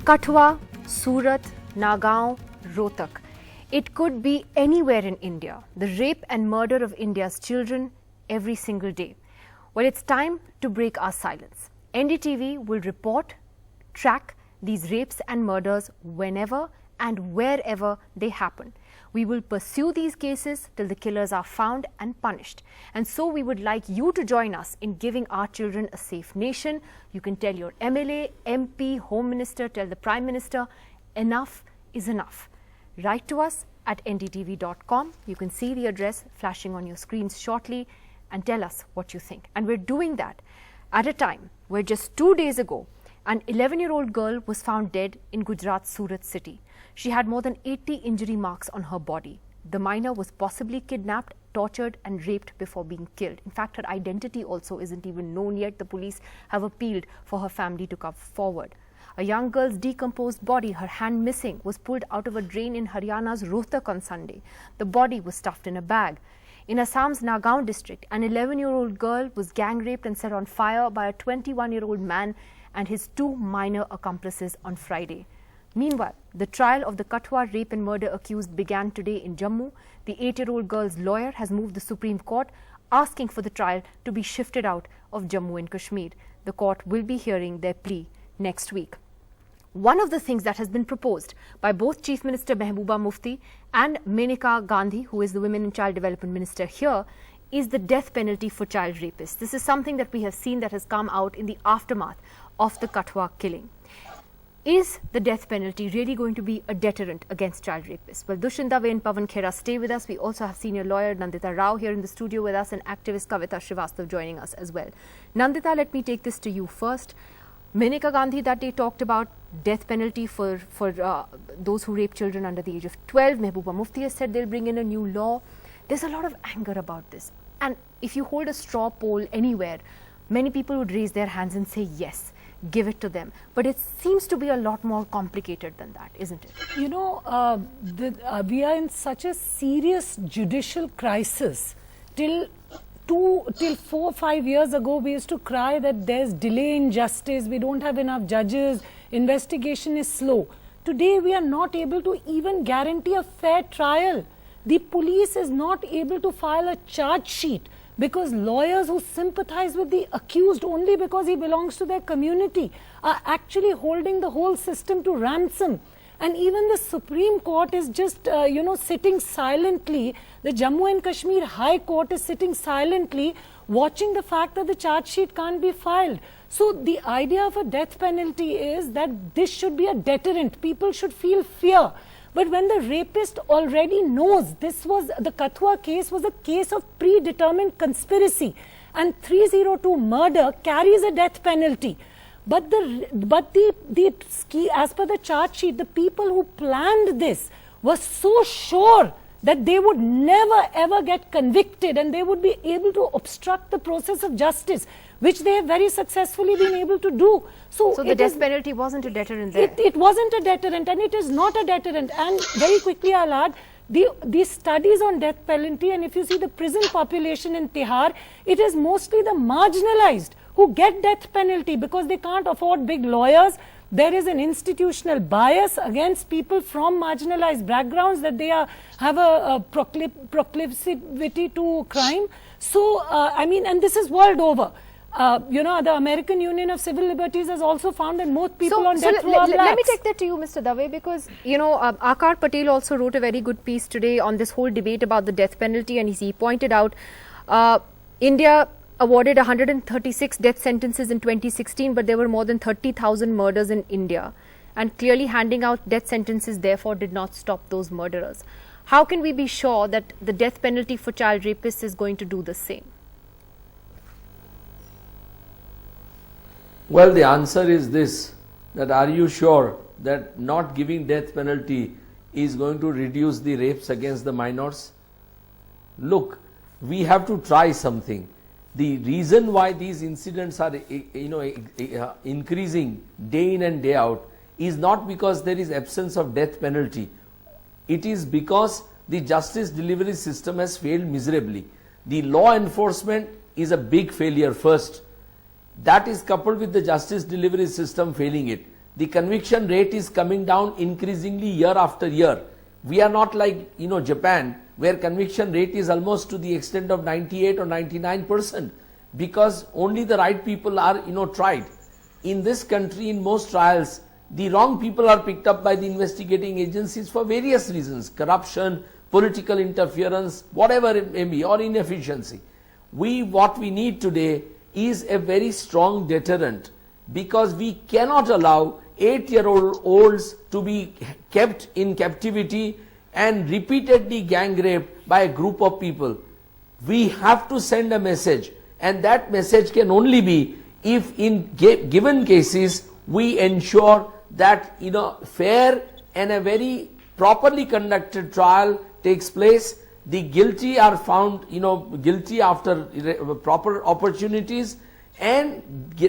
Kathua, Surat, Nagaon, Rohtak. It could be anywhere in India. The rape and murder of India's children every single day. Well, it's time to break our silence. NDTV will report, track these rapes and murders whenever and wherever they happen. We will pursue these cases till the killers are found and punished. And so we would like you to join us in giving our children a safe nation. You can tell your MLA, MP, Home Minister, tell the Prime Minister, enough is enough. Write to us at ndtv.com. You can see the address flashing on your screens shortly and tell us what you think. And we're doing that at a time where just 2 days ago, an 11-year-old girl was found dead in Gujarat's Surat city. She had more than 80 injury marks on her body. The minor was possibly kidnapped, tortured and raped before being killed. In fact, her identity also isn't even known yet. The police have appealed for her family to come forward. A young girl's decomposed body, her hand missing, was pulled out of a drain in Haryana's Rohtak on Sunday. The body was stuffed in a bag. In Assam's Nagaon district, an 11-year-old girl was gang raped and set on fire by a 21-year-old man and his 2 minor accomplices on Friday. Meanwhile, the trial of the Kathua rape and murder accused began today in Jammu. The 8-year-old girl's lawyer has moved the Supreme Court, asking for the trial to be shifted out of Jammu and Kashmir. The court will be hearing their plea next week. One of the things that has been proposed by both Chief Minister Mehbooba Mufti and Maneka Gandhi, who is the Women and Child Development Minister here, is the death penalty for child rapists. This is something that we have seen that has come out in the aftermath of the Kathua killing. Is the death penalty really going to be a deterrent against child rapists? Well, Dushyant Dave and Pawan Khera stay with us. We also have senior lawyer Nandita Rao here in the studio with us and activist Kavita Srivastav joining us as well. Nandita, let me take this to you first. Maneka Gandhi that day talked about death penalty for those who rape children under the age of 12. Mehbooba Mufti has said they'll bring in a new law. There's a lot of anger about this. And if you hold a straw poll anywhere, many people would raise their hands and say yes, give it to them. But it seems to be a lot more complicated than that, isn't it? You know, we are in such a serious judicial crisis. Till 4 or 5 years ago, we used to cry that there's delay in justice, we don't have enough judges, investigation is slow. Today, we are not able to even guarantee a fair trial. The police is not able to file a charge sheet because lawyers who sympathize with the accused only because he belongs to their community are actually holding the whole system to ransom. And even the Supreme Court is just, sitting silently. The Jammu and Kashmir High Court is sitting silently watching the fact that the charge sheet can't be filed. So the idea of a death penalty is that this should be a deterrent. People should feel fear. But when the rapist already knows the Kathua case was a case of predetermined conspiracy and 302 murder carries a death penalty. But as per the charge sheet, the people who planned this were so sure that they would never ever get convicted and they would be able to obstruct the process of justice, which they have very successfully been able to do. So the death penalty wasn't a deterrent there? It wasn't a deterrent and it is not a deterrent. And very quickly I'll add, the studies on death penalty, and if you see the prison population in Tihar, it is mostly the marginalized who get death penalty because they can't afford big lawyers. There is an institutional bias against people from marginalized backgrounds that they have a proclivity to crime. So, and this is world over. The American Union of Civil Liberties has also found that most people on death row are blacks. Let me take that to you, Mr. Dave, because, Akar Patel also wrote a very good piece today on this whole debate about the death penalty, and he pointed out India awarded 136 death sentences in 2016, but there were more than 30,000 murders in India. And clearly handing out death sentences therefore did not stop those murderers. How can we be sure that the death penalty for child rapists is going to do the same? Well, the answer is this, that are you sure that not giving death penalty is going to reduce the rapes against the minors? Look, we have to try something. The reason why these incidents are increasing day in and day out is not because there is absence of death penalty. It is because the justice delivery system has failed miserably. The law enforcement is a big failure first. That is coupled with the justice delivery system failing it. The conviction rate is coming down increasingly year after year. We are not like, Japan, where conviction rate is almost to the extent of 98 or 99%, because only the right people are, tried. In this country, in most trials, the wrong people are picked up by the investigating agencies for various reasons: corruption, political interference, whatever it may be, or inefficiency. What we need today is a very strong deterrent, because we cannot allow 8-year-olds to be kept in captivity and repeatedly gang raped by a group of people. We have to send a message, and that message can only be if in given cases we ensure that fair and a very properly conducted trial takes place. The guilty are found guilty after proper opportunities, and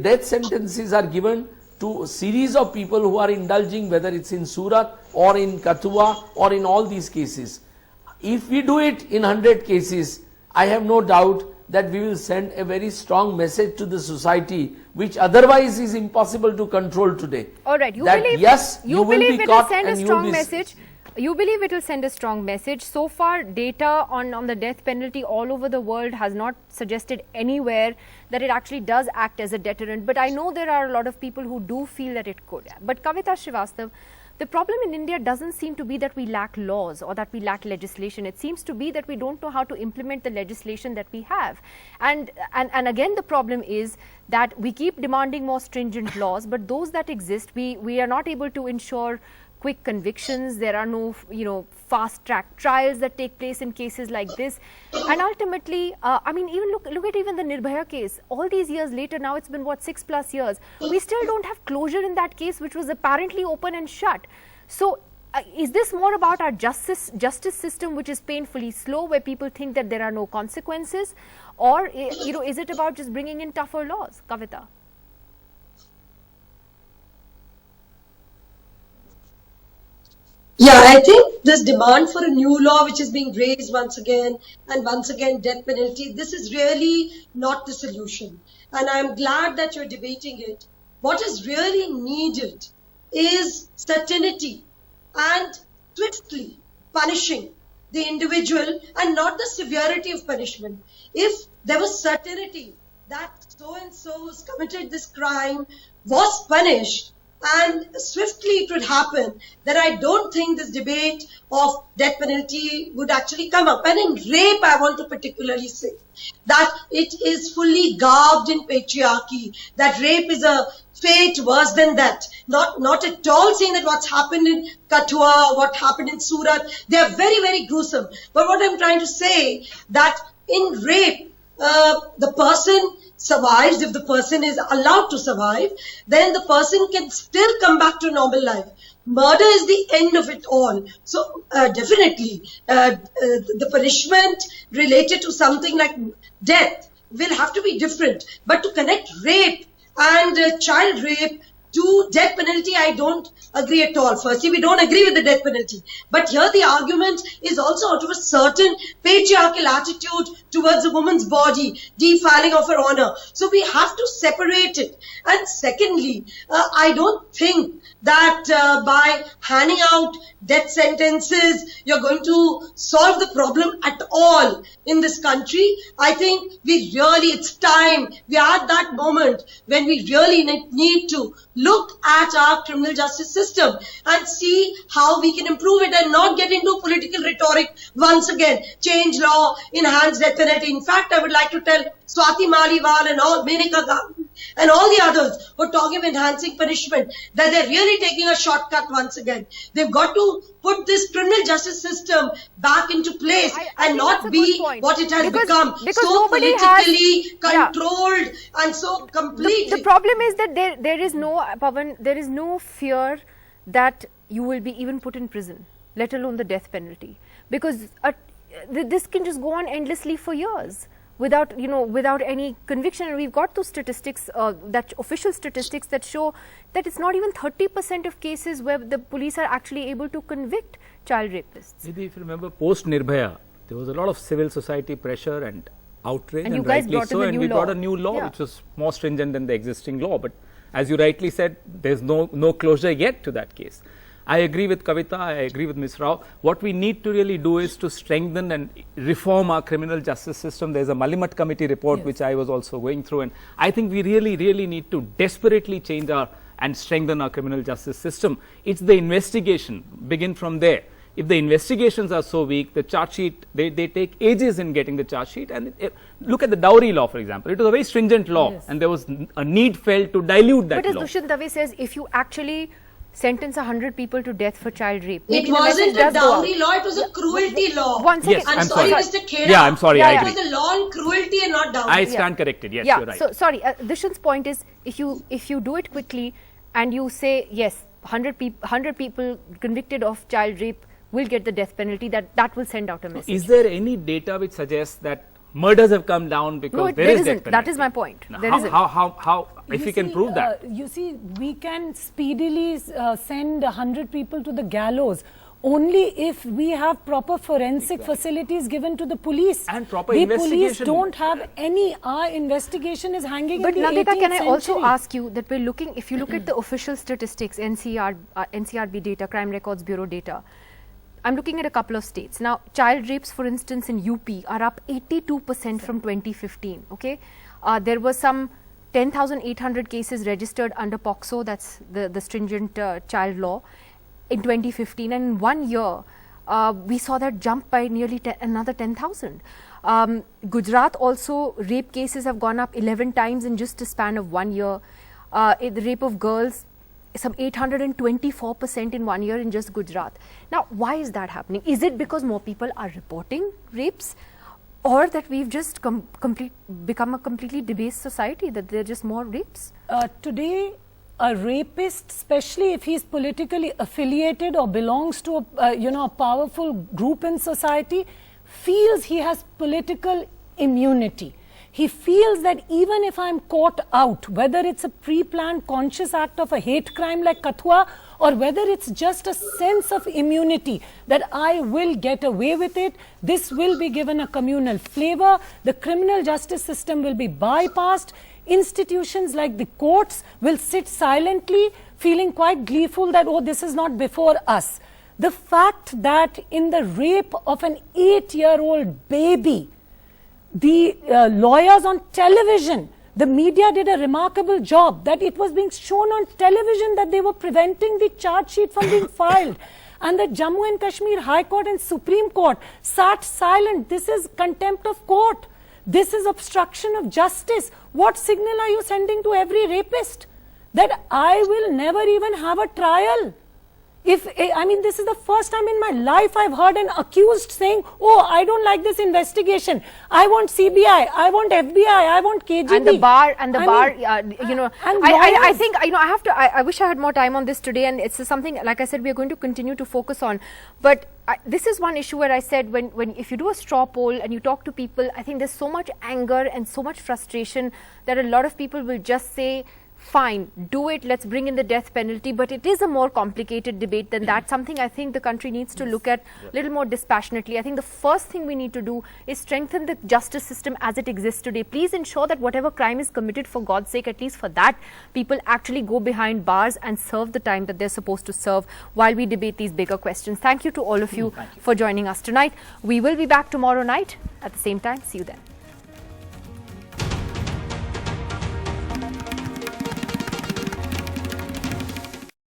death sentences are given to a series of people who are indulging, whether it's in Surat or in Kathua or in all these cases. If we do it in 100 cases, I have no doubt that we will send a very strong message to the society, which otherwise is impossible to control today. All right, you that believe, yes, you will believe be it will caught send a and you strong will be message? You believe it will send a strong message? So far, data on the death penalty all over the world has not suggested anywhere that it actually does act as a deterrent. But I know there are a lot of people who do feel that it could. But Kavita Srivastav, the problem in India doesn't seem to be that we lack laws or that we lack legislation. It seems to be that we don't know how to implement the legislation that we have. And again, the problem is that we keep demanding more stringent laws, but those that exist, we are not able to ensure quick convictions. There are no, fast track trials that take place in cases like this. And ultimately, even look at even the Nirbhaya case. All these years later, now it's been 6+ years. We still don't have closure in that case, which was apparently open and shut. So is this more about our justice system, which is painfully slow, where people think that there are no consequences? Or, is it about just bringing in tougher laws? Kavita? Yeah, I think this demand for a new law which is being raised once again death penalty, this is really not the solution. And I'm glad that you're debating it. What is really needed is certainty and swiftly punishing the individual and not the severity of punishment. If there was certainty that so-and-so who's committed this crime was punished, and swiftly it would happen, then I don't think this debate of death penalty would actually come up. And in rape, I want to particularly say that it is fully garbed in patriarchy, that rape is a fate worse than that. Not at all saying that what's happened in Kathua, what happened in Surat, they are very, very gruesome. But what I'm trying to say, that in rape, the person survives. If the person is allowed to survive, then the person can still come back to normal life. Murder is the end of it all. So definitely the punishment related to something like death will have to be different. But to connect rape and child rape to death penalty, I don't agree at all. Firstly, we don't agree with the death penalty. But here the argument is also out of a certain patriarchal attitude towards a woman's body, defiling of her honor. So we have to separate it. And secondly, I don't think that by handing out death sentences, you're going to solve the problem at all in this country. I think it's time. We are at that moment when we really need to look at our criminal justice system and see how we can improve it and not get into political rhetoric once again. Change law, enhance death penalty. In fact, I would like to tell Swati Maliwal and all, Menaka Gandhi and all the others who are talking of enhancing punishment, that they're really taking a shortcut once again. They've got to put this criminal justice system back into place and not be what it has become, so politically controlled and so completely. The problem is that there is no, Pavan, there is no fear that you will be even put in prison, let alone the death penalty, because this can just go on endlessly for years without any conviction. And we've got those statistics, that official statistics that show that it's not even 30% of cases where the police are actually able to convict child rapists. Maybe if you remember, post Nirbhaya, there was a lot of civil society pressure and outrage, and you guys rightly brought so, in and we brought a new law which was more stringent than the existing law. But As you rightly said, there's no closure yet to that case. I agree with Kavita, I agree with Ms. Rao. What we need to really do is to strengthen and reform our criminal justice system. There's a Malimat committee report which I was also going through, and I think we really need to desperately change and strengthen our criminal justice system. It's the investigation, begin from there. If the investigations are so weak, the charge sheet, they take ages in getting the charge sheet. And look at the dowry law, for example. It was a very stringent law, and there was a need felt to dilute that law. But as Dushyant Dave says, if you actually sentence 100 people to death for child rape. It wasn't a dowry law, it was a cruelty law. One second. Yes, I'm sorry, Mr. Khera. Yeah, I'm sorry, I agree. It was a law on cruelty and not dowry. I stand corrected, yes, you're right. So, sorry, Dushyant's point is, if you do it quickly and you say, yes, 100 people convicted of child rape will get the death penalty, that will send out a message. Is there any data which suggests that murders have come down because there is death penalty? That is my point. Now, there isn't. How if we can prove that? You see, we can speedily send 100 people to the gallows only if we have proper forensic facilities given to the police. And proper the investigation. Police don't have any. Our investigation is hanging But in the 18th Nandita, can I century. also ask you that we're looking, if you look at the official statistics, NCRB data, Crime Records Bureau data, I'm looking at a couple of states. Now, child rapes, for instance, in UP are up 82% from 2015. Okay, there was some 10,800 cases registered under POCSO, that's the stringent child law, in 2015. And in 1 year, we saw that jump by nearly another 10,000. Gujarat also, rape cases have gone up 11 times in just a span of 1 year. The rape of girls, some 824% in 1 year in just Gujarat. Now, why is that happening? Is it because more people are reporting rapes, or that we've just become a completely debased society, that there are just more rapes? Today, a rapist, especially if he's politically affiliated or belongs to a powerful group in society, feels he has political immunity. He feels that even if I'm caught out, whether it's a pre-planned conscious act of a hate crime like Kathua, or whether it's just a sense of immunity that I will get away with it, this will be given a communal flavor, the criminal justice system will be bypassed, institutions like the courts will sit silently, feeling quite gleeful that, oh, this is not before us. The fact that in the rape of an 8-year-old baby, the lawyers on television, the media did a remarkable job, that it was being shown on television that they were preventing the charge sheet from being filed. And the Jammu and Kashmir High Court and Supreme Court sat silent. This is contempt of court. This is obstruction of justice. What signal are you sending to every rapist? That I will never even have a trial. This is the first time in my life I've heard an accused saying, oh, I don't like this investigation. I want CBI, I want FBI, I want KGB. And the bar, I think, I wish I had more time on this today, and it's something, like I said, we are going to continue to focus on. But this is one issue where I said, if you do a straw poll and you talk to people, I think there's so much anger and so much frustration that a lot of people will just say, fine, do it, let's bring in the death penalty. But it is a more complicated debate than that, something I think the country needs to look at a little more dispassionately. I think the first thing we need to do is strengthen the justice system as it exists today. Please ensure that whatever crime is committed, for God's sake, at least for that, people actually go behind bars and serve the time that they're supposed to serve while we debate these bigger questions. Thank you to all of you for joining us tonight. We will be back tomorrow night at the same time. See you then.